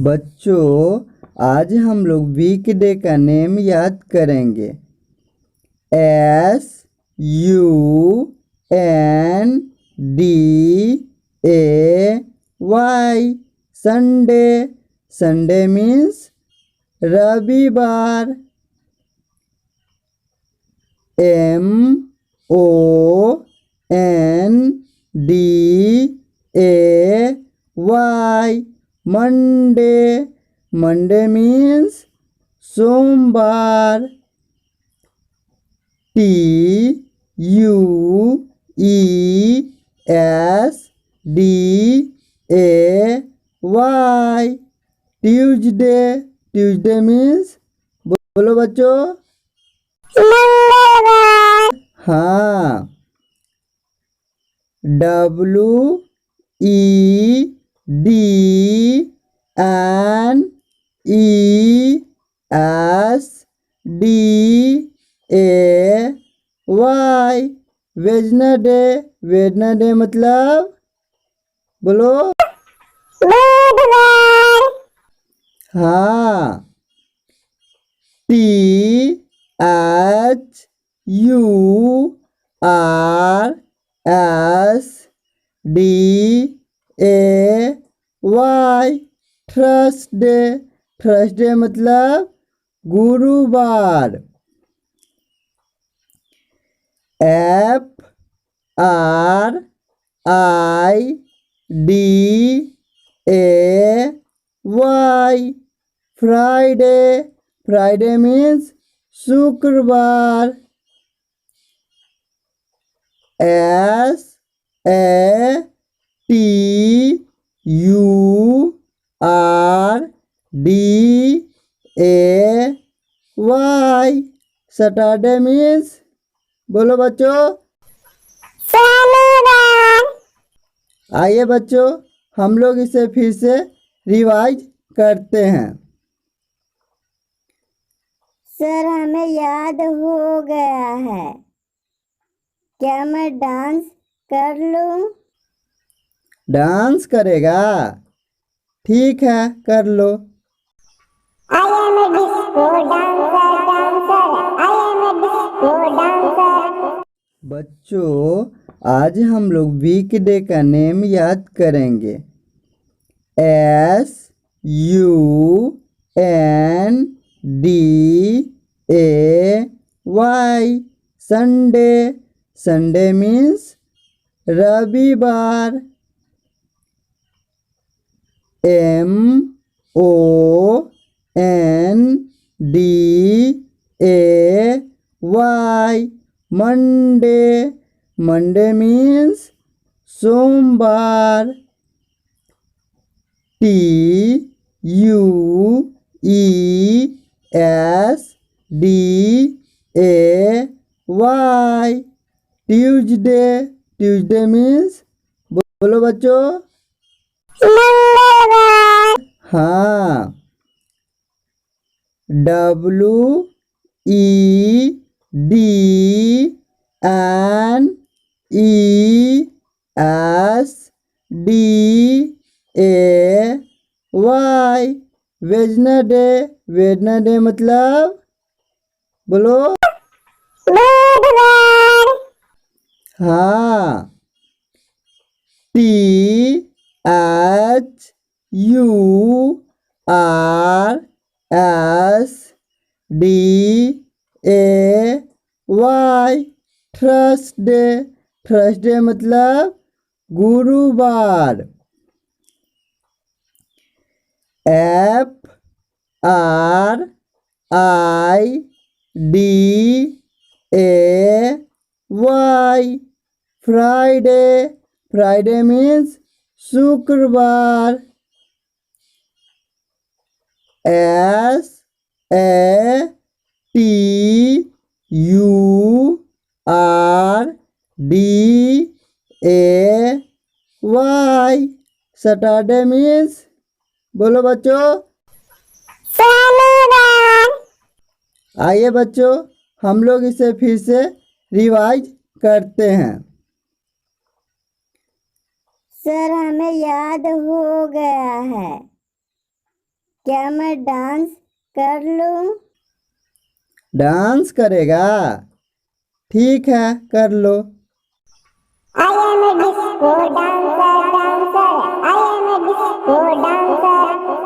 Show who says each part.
Speaker 1: बच्चों, आज हम लोग वीकडे का नेम याद करेंगे। SUNDAY। संडे। संडे मीन्स रविवार। MONDAY। मंडे। मंडे मीन्स सोमवार। TUESDAY। ट्यूजडे। ट्यूजडे मीन्स बोलो बच्चों,
Speaker 2: मंगलवार।
Speaker 1: हाँ। WEDNESDAY। वेडनेसडे। वेडनेसडे मतलब बोलो,
Speaker 2: बुधवार।
Speaker 1: हाँ। THURSDAY। थर्सडे। थर्सडे मतलब गुरुवार। FRIDAY। फ्राइडे। फ्राइडे मीन्स शुक्रवार। SATURDAY। सैटरडे मीन्स बोलो बच्चों,
Speaker 2: शनिवार।
Speaker 1: आइए बच्चों, हम लोग इसे फिर से रिवाइज करते हैं।
Speaker 2: सर, हमें याद हो गया है। क्या मैं डांस कर लूं?
Speaker 1: डांस करेगा? ठीक है, कर लो।
Speaker 2: I am a disco dancer, dancer. I am a disco dancer.
Speaker 1: बच्चों, आज हम लोग वीकडे का नेम याद करेंगे। SUNDAY। संडे। संडे मीन्स रविवार। MONDAY। मंडे। मंडे मीन्स सोमवार। TUESDAY। ट्यूजडे। ट्यूजडे मीन्स बोलो बच्चों,
Speaker 2: मंगलवार।
Speaker 1: हाँ। WEDNESDAY। वेडनेसडे। वेडनेसडे मतलब बोलो,
Speaker 2: बुधवार।
Speaker 1: हाँ। THURSDAY। थर्सडे। थर्सडे मतलब गुरुवार। FRIDAY। फ्राइडे। फ्राइडे मीन्स शुक्रवार। SATURDAY। सैटरडे मीन्स बोलो बच्चों,
Speaker 2: शनिवार।
Speaker 1: आइए बच्चों, हम लोग इसे फिर से रिवाइज करते हैं।
Speaker 2: सर, हमें याद हो गया है। क्या मैं डांस कर लूं?
Speaker 1: डांस करेगा? ठीक है, कर लो।
Speaker 2: I M A disco